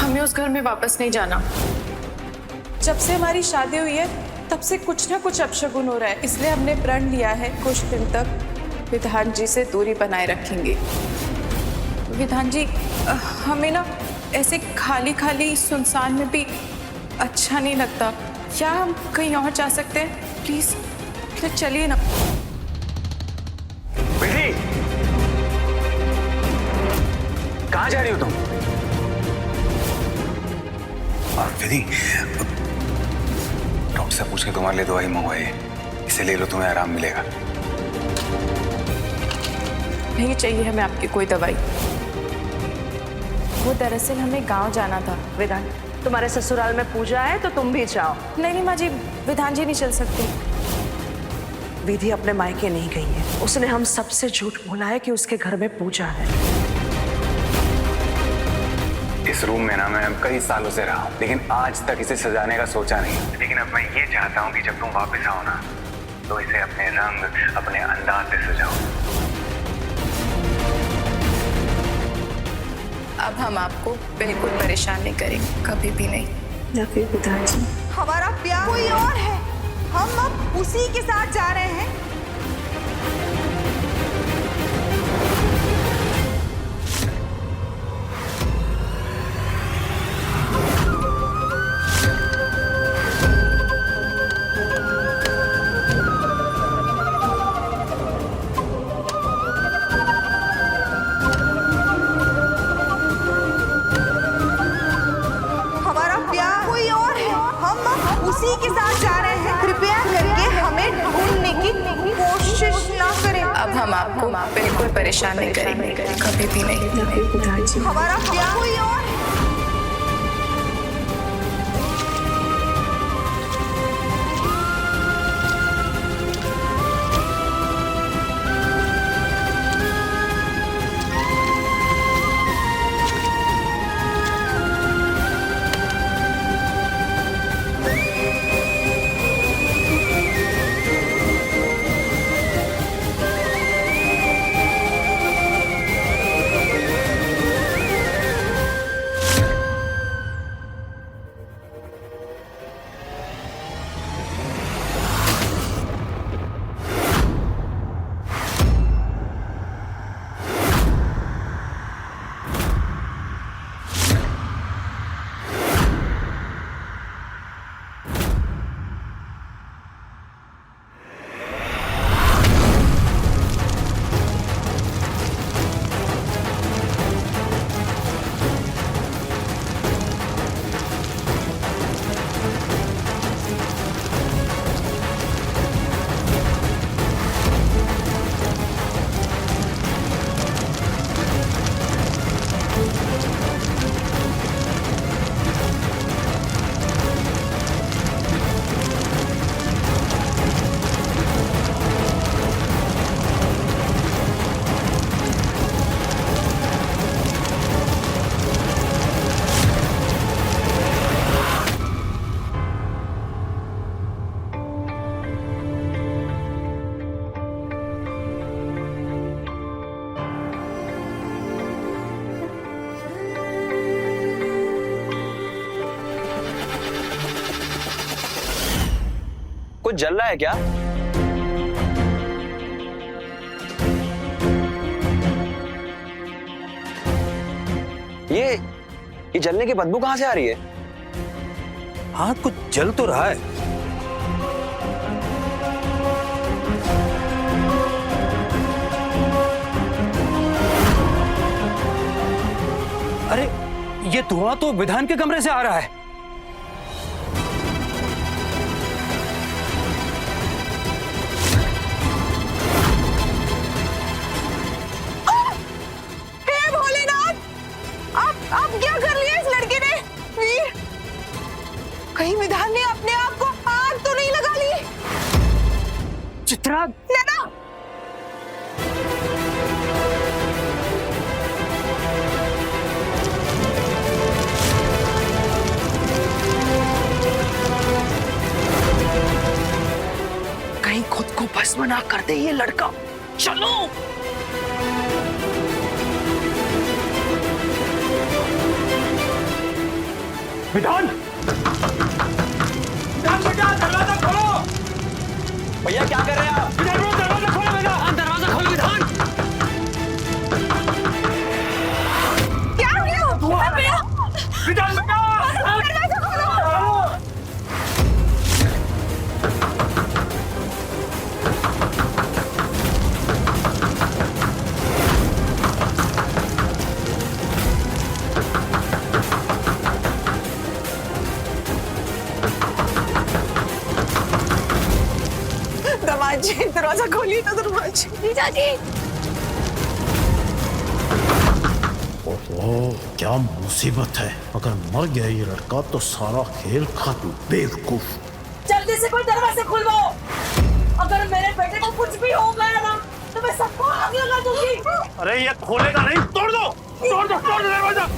हमें उस घर में वापस नहीं जाना। जब से हमारी शादी हुई है तब से कुछ ना कुछ अपशगुन हो रहा है, इसलिए हमने प्रण लिया है कुछ दिन तक विधान जी से दूरी बनाए रखेंगे। विधान जी, हमें ना ऐसे खाली खाली सुनसान में भी अच्छा नहीं लगता। क्या हम कहीं और जा सकते हैं? प्लीज चलिए ना। विधि, कहाँ जा रही हो तुम? और विधि, डॉक्टर से पूछ के तुम्हारे लिए दवाई मंगवाई है, इसे ले लो, तुम्हें आराम मिलेगा। नहीं चाहिए हमें आपकी कोई दवाई। वो दरअसल हमें गांव जाना था। विधान, तुम्हारे ससुराल में पूजा है तो तुम भी जाओ। नहीं माँ जी, विधान जी नहीं चल सकते। विधि अपने मायके नहीं गई है। उसने हम सबसे झूठ बोला है कि उसके घर में पूजा है। इस रूम में ना मैं कई सालों से रहा हूँ, लेकिन आज तक इसे सजाने का सोचा नहीं। लेकिन अब मैं ये चाहता हूँ कि जब तुम वापस आओ ना, तो इसे अपने रंग, अपने अंदाज से सजाओ। अब हम आपको बिल्कुल परेशान नहीं करेंगे, कभी भी नहीं। या फिर पिताजी, हमारा प्यार कोई और है, हम अब उसी के साथ जा रहे हैं। हमारा प्यार कोई और है, हम अब उसी के साथ जा रहे हैं। कृपया करके हमें ढूंढने की कोशिश ना करें। अब हम आपको बिल्कुल परेशान नहीं करेंगे, कभी भी नहीं। हमारा प्यार कोई और है। कुछ जल रहा है क्या? ये जलने की बदबू कहां से आ रही है? हाँ, कुछ जल तो रहा है। अरे, ये धुआं तो विधान के कमरे से आ रहा है। आप क्या कर लिया इस लड़के ने? वीर, कहीं विधान ने अपने आप को आग तो नहीं लगा ली? चित्रा, नैना, कहीं खुद को भस्म ना कर दे ये लड़का। चलो। विधान! विधान बेटा, दरवाजा खोलो! भैया क्या कर रहे हैं आप? विधान बेटा, दरवाजा खोलो बेटा! दरवाजा खोलो विधान! क्या हो गया? विधान बेटा! दरवाजा खोलो! माँ जी दरवाजा खोलिए तो दरवाजा। जीजा जी ओह क्या मुसीबत है, अगर मर गया ये लड़का तो सारा खेल खत्म। बेवकूफ। जल्दी से कोई दरवाजा खुलवाओ, अगर मेरे बेटे को कुछ भी हो गया ना तो मैं सबको आग लगा दूंगी। अरे ये खोलेगा नहीं, तोड़ दो तोड़ दो तोड़ दो दरवाजा।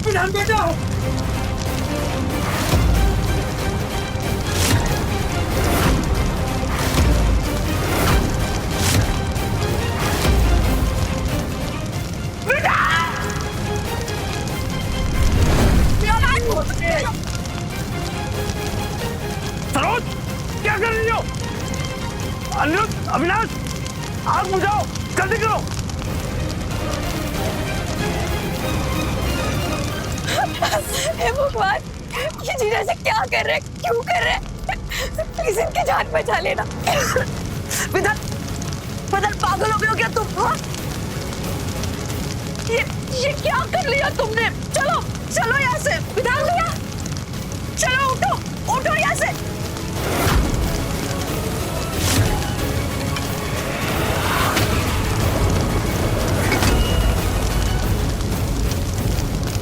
विधान बेटा सरोज क्या कर रही हो? अनिरुद्ध, अविनाश, आग बुझाओ, जल्दी करो। हे भगवान, ये जीजा जी क्या कर रहे हैं, क्यों कर रहे हैं? प्लीज इनकी जान बचा लेना। विधान विधान पागल हो गए हो क्या तुम? हाँ? ये क्या कर लिया तुमने? चलो चलो यहाँ से। विधान भैया चलो, उठो उठो यहाँ से।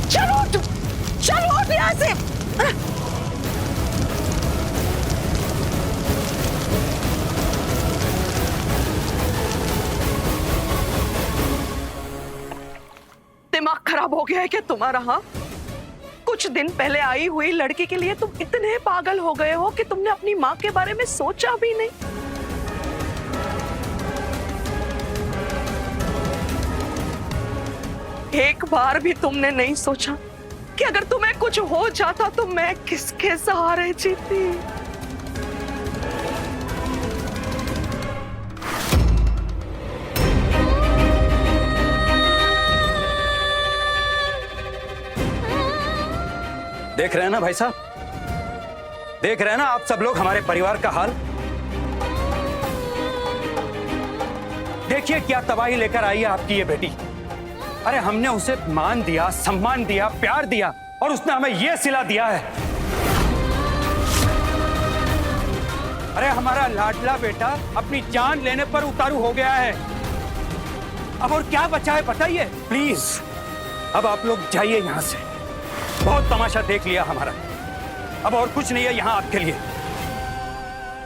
चलो चलो उठ यहाँ से। दिमाग खराब हो गया है क्या तुम्हारा? हाँ, कुछ दिन पहले आई हुई लड़की के लिए तुम इतने पागल हो गए हो कि तुमने अपनी माँ के बारे में सोचा भी नहीं। एक बार भी तुमने नहीं सोचा कि अगर तुम्हें कुछ हो जाता तो मैं किसके सहारे जीती? देख रहे हैं ना भाई साहब, देख रहे हैं ना आप सब लोग हमारे परिवार का हाल। देखिए क्या तबाही लेकर आई है आपकी ये बेटी। अरे हमने उसे मान दिया, सम्मान दिया, प्यार दिया और उसने हमें ये सिला दिया है। अरे हमारा लाडला बेटा अपनी जान लेने पर उतारू हो गया है। अब और क्या बचा है बताइए प्लीज। अब आप लोग जाइए यहां से, बहुत तमाशा देख लिया हमारा, अब और कुछ नहीं है यहाँ आपके लिए।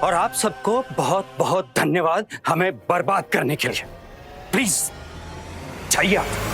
और आप सबको बहुत बहुत धन्यवाद हमें बर्बाद करने के लिए। प्लीज जाइए आप।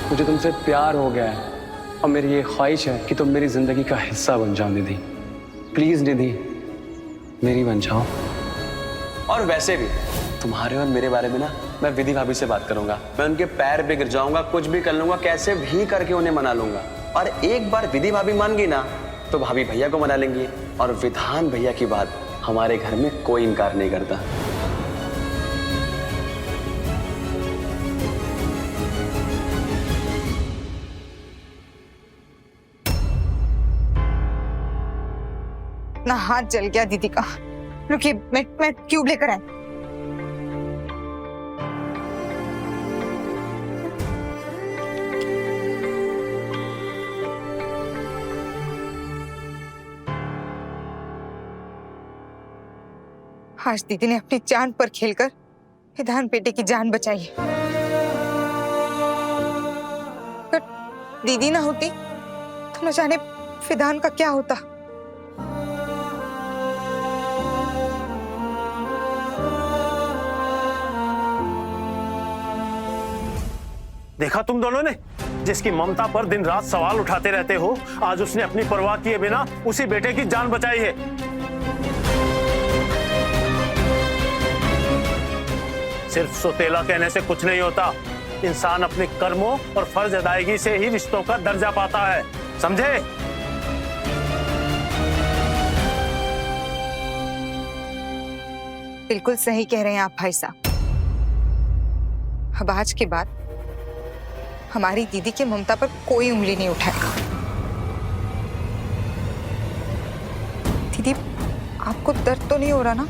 मुझे तुमसे प्यार हो गया है और मेरी ये ख्वाहिश है कि तुम मेरी जिंदगी का हिस्सा बन जाओ निधि। प्लीज निधि मेरी बन जाओ। और वैसे भी तुम्हारे और मेरे बारे में ना मैं विधि भाभी से बात करूंगा। मैं उनके पैर पे गिर जाऊंगा, कुछ भी कर लूंगा, कैसे भी करके उन्हें मना लूंगा। और एक बार विधि भाभी मान गई ना तो भाभी भैया को मना लेंगी और विधान भैया की बात हमारे घर में कोई इनकार नहीं करता। ना हाथ जल गया दीदी का। रुकिए मैं ट्यूब लेकर आई। आज दीदी ने अपनी जान पर खेलकर विधान बेटे की जान बचाई है। अगर दीदी ना होती तो न जाने विधान का क्या होता। देखा तुम दोनों ने, जिसकी ममता पर दिन रात सवाल उठाते रहते हो, आज उसने अपनी परवाह किए बिना उसी बेटे की जान बचाई है। सिर्फ सौतेला कहने से कुछ नहीं होता। इंसान अपने कर्मों और फर्ज अदायगी से ही रिश्तों का दर्जा पाता है, समझे? बिल्कुल सही कह रहे हैं आप भाई साहब। अब आज के बाद हमारी दीदी की ममता पर कोई उंगली नहीं उठाएगा। दीदी, आपको दर्द तो नहीं हो रहा ना?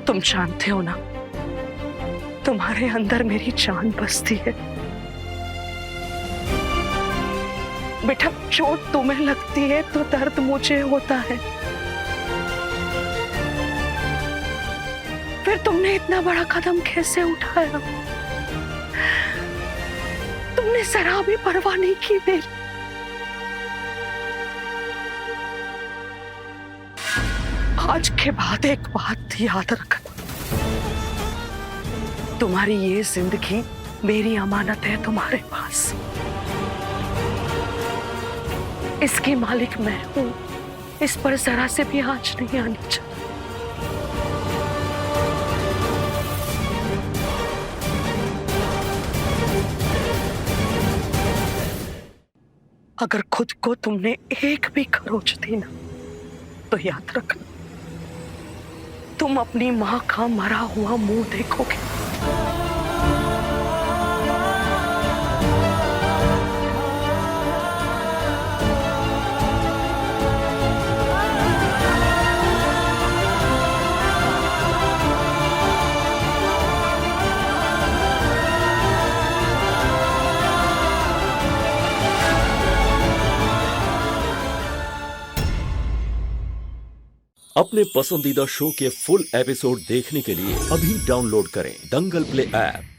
तुम जानते हो ना, तुम्हारे अंदर मेरी जान बसती है। बेटा, चोट तुम्हें लगती है तो दर्द मुझे होता है। फिर तुमने इतना बड़ा कदम कैसे उठाया? तुमने जरा भी परवाह नहीं की मेरी। आज के बाद एक बात याद रखना, तुम्हारी ये जिंदगी मेरी अमानत है तुम्हारे पास। इसकी मालिक मैं हूं, इस पर जरा से भी आंच नहीं आनी चाहिए। अगर खुद को तुमने एक भी खरोच दी ना, तो याद रखना, तुम अपनी मां का मरा हुआ मुंह देखोगे। अपने पसंदीदा शो के फुल एपिसोड देखने के लिए अभी डाउनलोड करें दंगल प्ले ऐप।